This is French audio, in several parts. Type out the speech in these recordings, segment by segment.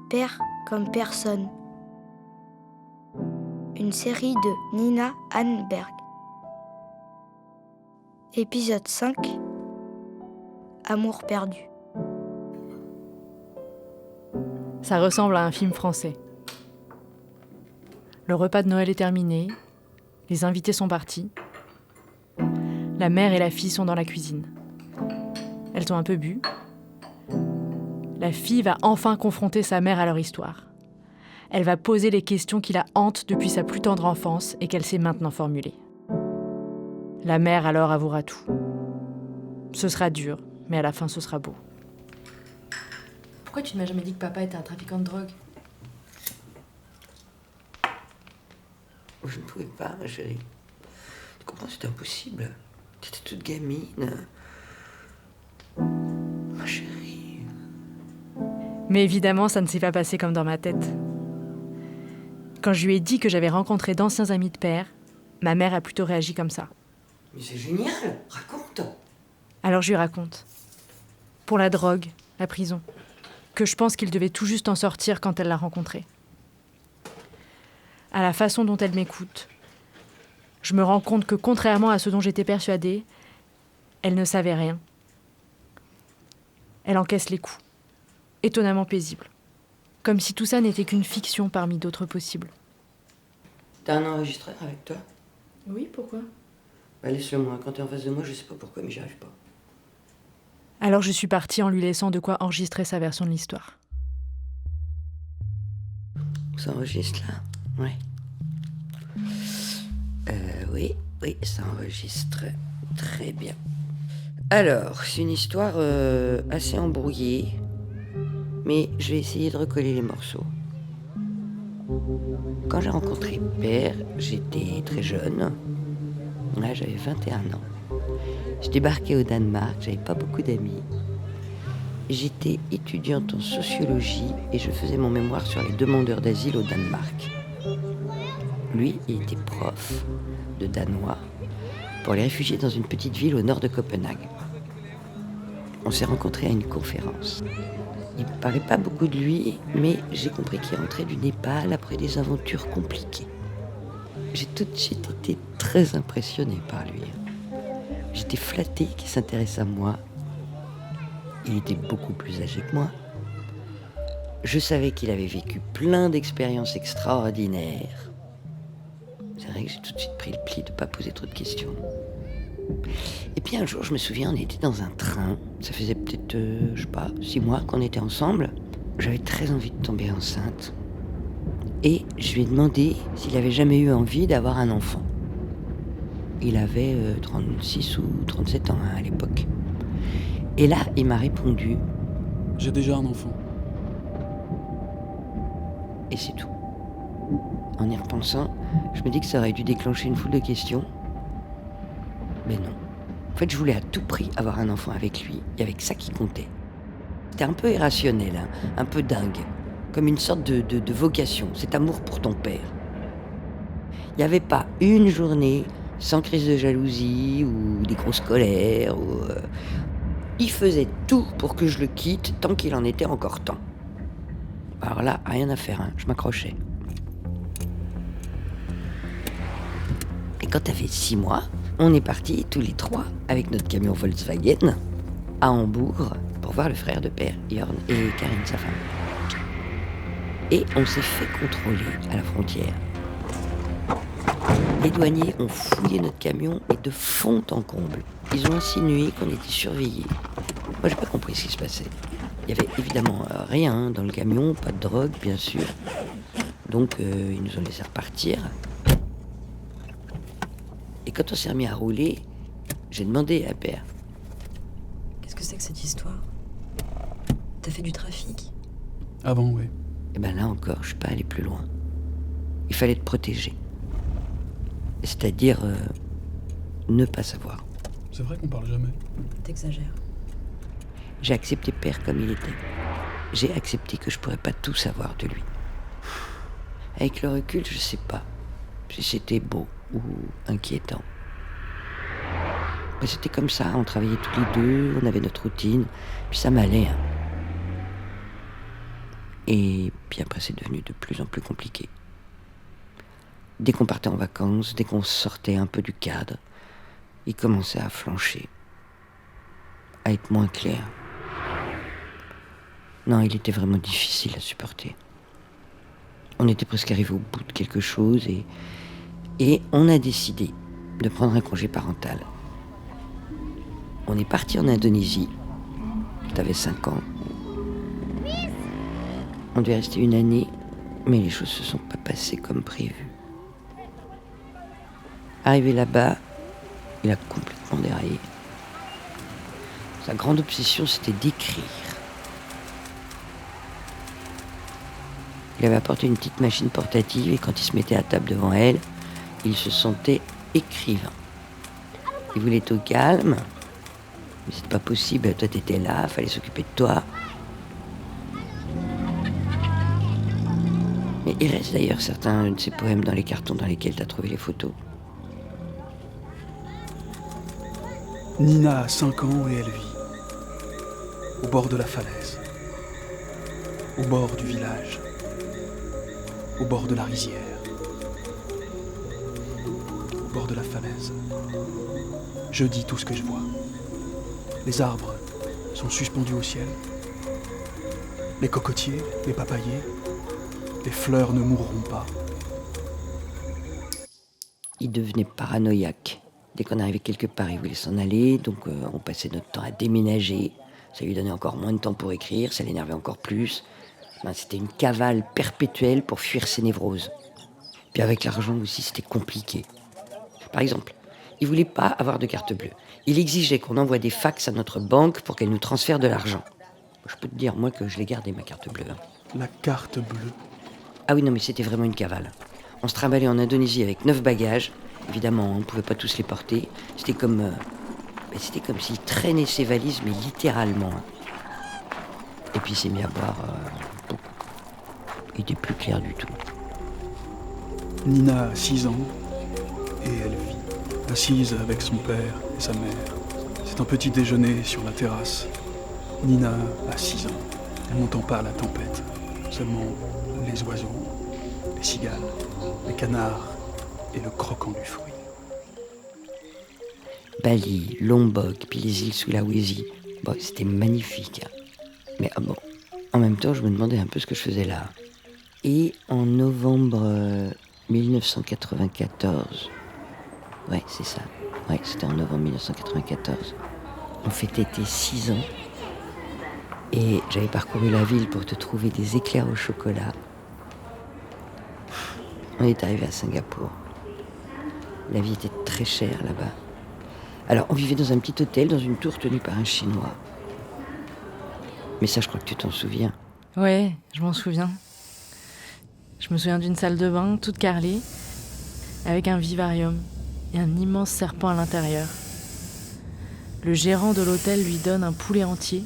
Père comme personne. Une série de Nina Hanberg. Épisode 5. Amour perdu. Ça ressemble à un film français. Le repas de Noël est terminé, les invités sont partis. La mère et la fille sont dans la cuisine. Elles ont un peu bu. La fille va enfin confronter sa mère à leur histoire. Elle va poser les questions qui la hantent depuis sa plus tendre enfance et qu'elle sait maintenant formuler. La mère alors avouera tout. Ce sera dur, mais à la fin ce sera beau. Pourquoi tu ne m'as jamais dit que papa était un trafiquant de drogue ? Je ne pouvais pas, ma chérie. Tu comprends, c'était impossible. Tu étais toute gamine. Ma chérie. Mais évidemment, ça ne s'est pas passé comme dans ma tête. Quand je lui ai dit que j'avais rencontré d'anciens amis de père, ma mère a plutôt réagi comme ça. Mais c'est génial, raconte. Alors je lui raconte. Pour la drogue, la prison. Que je pense qu'il devait tout juste en sortir quand elle l'a rencontré. À la façon dont elle m'écoute, je me rends compte que contrairement à ce dont j'étais persuadée, elle ne savait rien. Elle encaisse les coups, étonnamment paisible. Comme si tout ça n'était qu'une fiction parmi d'autres possibles. T'as un enregistreur avec toi ? Oui, pourquoi ? Bah laisse-le-moi, quand t'es en face de moi, je sais pas pourquoi, mais j'y arrive pas. Alors je suis partie en lui laissant de quoi enregistrer sa version de l'histoire. Ça enregistre là ? Ouais. Oui, ça enregistre très bien. Alors, c'est une histoire assez embrouillée, mais je vais essayer de recoller les morceaux. Quand j'ai rencontré Père, j'étais très jeune. Là, j'avais 21 ans. Je débarquais au Danemark, j'avais pas beaucoup d'amis. J'étais étudiante en sociologie et je faisais mon mémoire sur les demandeurs d'asile au Danemark. Lui, il était prof de danois pour les réfugiés dans une petite ville au nord de Copenhague. On s'est rencontrés à une conférence. Il ne parlait pas beaucoup de lui, mais j'ai compris qu'il rentrait du Népal après des aventures compliquées. J'ai tout de suite été très impressionnée par lui. J'étais flattée qu'il s'intéresse à moi. Il était beaucoup plus âgé que moi. Je savais qu'il avait vécu plein d'expériences extraordinaires. C'est vrai que j'ai tout de suite pris le pli de ne pas poser trop de questions. Et puis un jour, je me souviens, on était dans un train. Ça faisait peut-être, 6 mois qu'on était ensemble. J'avais très envie de tomber enceinte. Et je lui ai demandé s'il avait jamais eu envie d'avoir un enfant. Il avait 36 ou 37 ans à l'époque. Et là, il m'a répondu « J'ai déjà un enfant. » Et c'est tout. En y repensant, je me dis que ça aurait dû déclencher une foule de questions. Mais non. En fait, je voulais à tout prix avoir un enfant avec lui. Il y avait que ça qui comptait. C'était un peu irrationnel, hein, un peu dingue. Comme une sorte de vocation, cet amour pour ton père. Il n'y avait pas une journée sans crise de jalousie ou des grosses colères. Il faisait tout pour que je le quitte tant qu'il en était encore temps. Alors là, rien à faire, hein, je m'accrochais. Et quand t'avais 6 mois, on est partis tous les 3 avec notre camion Volkswagen à Hambourg pour voir le frère de Père, Jörn, et Karine, sa femme. Et on s'est fait contrôler à la frontière. Les douaniers ont fouillé notre camion et de fond en comble. Ils ont insinué qu'on était surveillés. Moi, j'ai pas compris ce qui se passait. Il y avait évidemment rien dans le camion, pas de drogue, bien sûr. Donc, ils nous ont laissé repartir. Et quand on s'est remis à rouler, j'ai demandé à Père. Qu'est-ce que c'est que cette histoire ? T'as fait du trafic ? Avant, oui. Et ben là encore, je suis pas allé plus loin. Il fallait te protéger. C'est-à-dire ne pas savoir. C'est vrai qu'on parle jamais. T'exagères. J'ai accepté Père comme il était. J'ai accepté que je pourrais pas tout savoir de lui. Avec le recul, je sais pas si c'était beau ou inquiétant. Mais c'était comme ça, on travaillait tous les deux, on avait notre routine, puis ça m'allait. Hein. Et puis après, c'est devenu de plus en plus compliqué. Dès qu'on partait en vacances, dès qu'on sortait un peu du cadre, il commençait à flancher, à être moins clair. Non, il était vraiment difficile à supporter. On était presque arrivé au bout de quelque chose et on a décidé de prendre un congé parental. On est parti en Indonésie. T'avais 5 ans. On devait rester 1 année, mais les choses se sont pas passées comme prévu. Arrivé là-bas, il a complètement déraillé. Sa grande obsession, c'était d'écrire. Il avait apporté une petite machine portative et quand il se mettait à table devant elle, il se sentait écrivain. Il voulait être au calme, mais c'était pas possible, toi t'étais là, fallait s'occuper de toi. Mais il reste d'ailleurs certains de ses poèmes dans les cartons dans lesquels t'as trouvé les photos. Nina a 5 ans et elle vit au bord de la falaise, au bord du village, au bord de la rizière, au bord de la falaise. Je dis tout ce que je vois. Les arbres sont suspendus au ciel. Les cocotiers, les papayers, les fleurs ne mourront pas. Il devenait paranoïaque. Dès qu'on arrivait quelque part, il voulait s'en aller, donc on passait notre temps à déménager. Ça lui donnait encore moins de temps pour écrire, ça l'énervait encore plus. C'était une cavale perpétuelle pour fuir ses névroses. Puis avec l'argent aussi, c'était compliqué. Par exemple, il voulait pas avoir de carte bleue. Il exigeait qu'on envoie des fax à notre banque pour qu'elle nous transfère de l'argent. Je peux te dire, moi, que je l'ai gardée, ma carte bleue. La carte bleue. Ah oui, non, mais c'était vraiment une cavale. On se trimballait en Indonésie avec 9 bagages. Évidemment, on ne pouvait pas tous les porter. C'était comme s'il traînait ses valises, mais littéralement. Et puis il s'est mis à boire beaucoup. Il n'était plus clair du tout. Nina a 6 ans et elle vit, assise avec son père et sa mère. C'est un petit déjeuner sur la terrasse. Nina a 6 ans. Elle n'entend pas la tempête, seulement les oiseaux, les cigales, les canards et le croquant du fruit. Bali, Lombok, puis les îles Sulawesi. Bon, c'était magnifique. Mais en même temps, je me demandais un peu ce que je faisais là. Et en novembre 1994, ouais, c'est ça. Ouais, c'était en novembre 1994. On fêtait tes 6 ans. Et j'avais parcouru la ville pour te trouver des éclairs au chocolat. On est arrivé à Singapour. La vie était très chère là-bas. Alors, on vivait dans un petit hôtel, dans une tour tenue par un Chinois. Mais ça, je crois que tu t'en souviens. Ouais, je m'en souviens. Je me souviens d'une salle de bain toute carrelée, avec un vivarium et un immense serpent à l'intérieur. Le gérant de l'hôtel lui donne un poulet entier.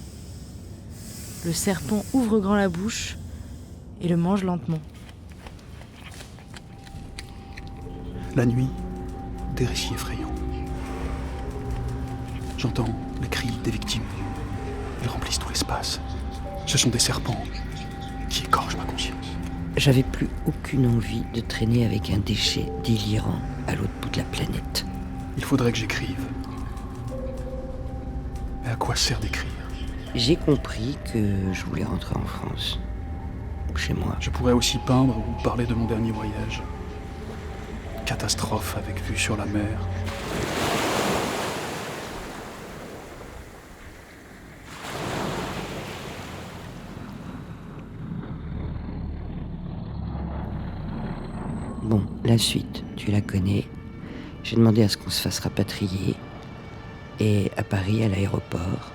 Le serpent ouvre grand la bouche et le mange lentement. La nuit, des récits effrayants. J'entends les cris des victimes. Ils remplissent tout l'espace. Ce sont des serpents qui égorgent ma conscience. J'avais plus aucune envie de traîner avec un déchet délirant à l'autre bout de la planète. Il faudrait que j'écrive. Mais à quoi sert d'écrire? J'ai compris que je voulais rentrer en France. Ou chez moi. Je pourrais aussi peindre ou parler de mon dernier voyage. Catastrophe avec vue sur la mer. Bon, la suite, tu la connais. J'ai demandé à ce qu'on se fasse rapatrier. Et à Paris, à l'aéroport,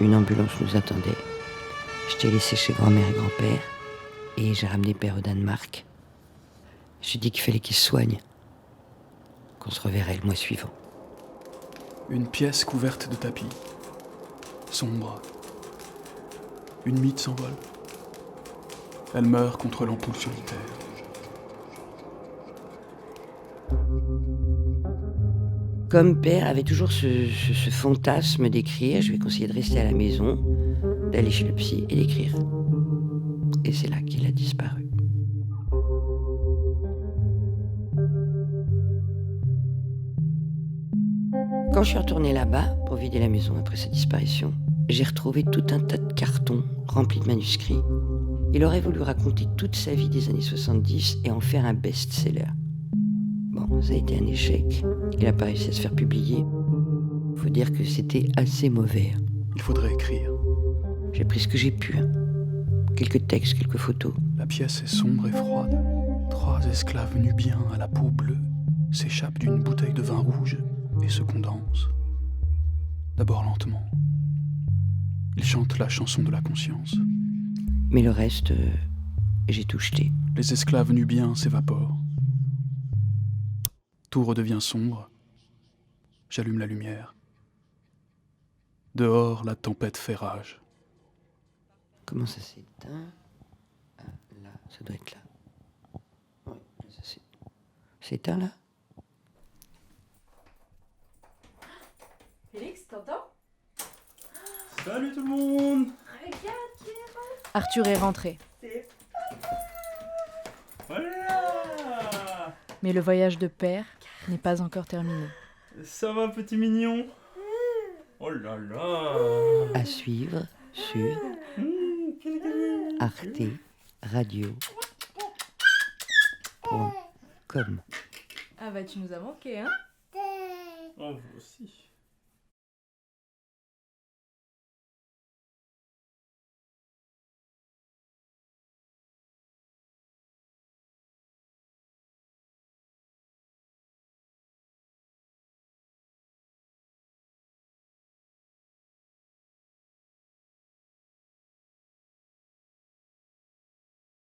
une ambulance nous attendait. Je t'ai laissé chez grand-mère et grand-père. Et j'ai ramené père au Danemark. J'ai dit qu'il fallait qu'il se soigne. Qu'on se reverrait le mois suivant. Une pièce couverte de tapis. Sombre. Une mythe s'envole. Elle meurt contre l'ampoule solitaire. Comme père avait toujours ce fantasme d'écrire, je lui ai conseillé de rester à la maison, d'aller chez le psy et d'écrire. et c'est là qu'il a disparu. Quand je suis retournée là-bas pour vider la maison après sa disparition, j'ai retrouvé tout un tas de cartons remplis de manuscrits. Il aurait voulu raconter toute sa vie des années 70 et en faire un best-seller. Bon, ça a été un échec. Il n'a pas réussi à se faire publier. Faut dire que c'était assez mauvais. Il faudrait écrire. J'ai pris ce que j'ai pu. Quelques textes, quelques photos. La pièce est sombre et froide. 3 esclaves nubiens à la peau bleue s'échappent d'une bouteille de vin rouge et se condensent. D'abord lentement. Ils chantent la chanson de la conscience. Mais le reste, j'ai tout jeté. Les esclaves nubiens s'évaporent. Tout redevient sombre. J'allume la lumière. Dehors, la tempête fait rage. Comment ça s'éteint? Ah, là, ça doit être là. Oui, ça c'est éteint là? Félix, t'entends? Salut tout le monde! Arthur est rentré. Voilà! Mais le voyage de père n'est pas encore terminé. Ça va petit mignon? Oh là là! À suivre sur Arte Radio.com. Ah bah tu nous as manqué, hein? Oh vous aussi.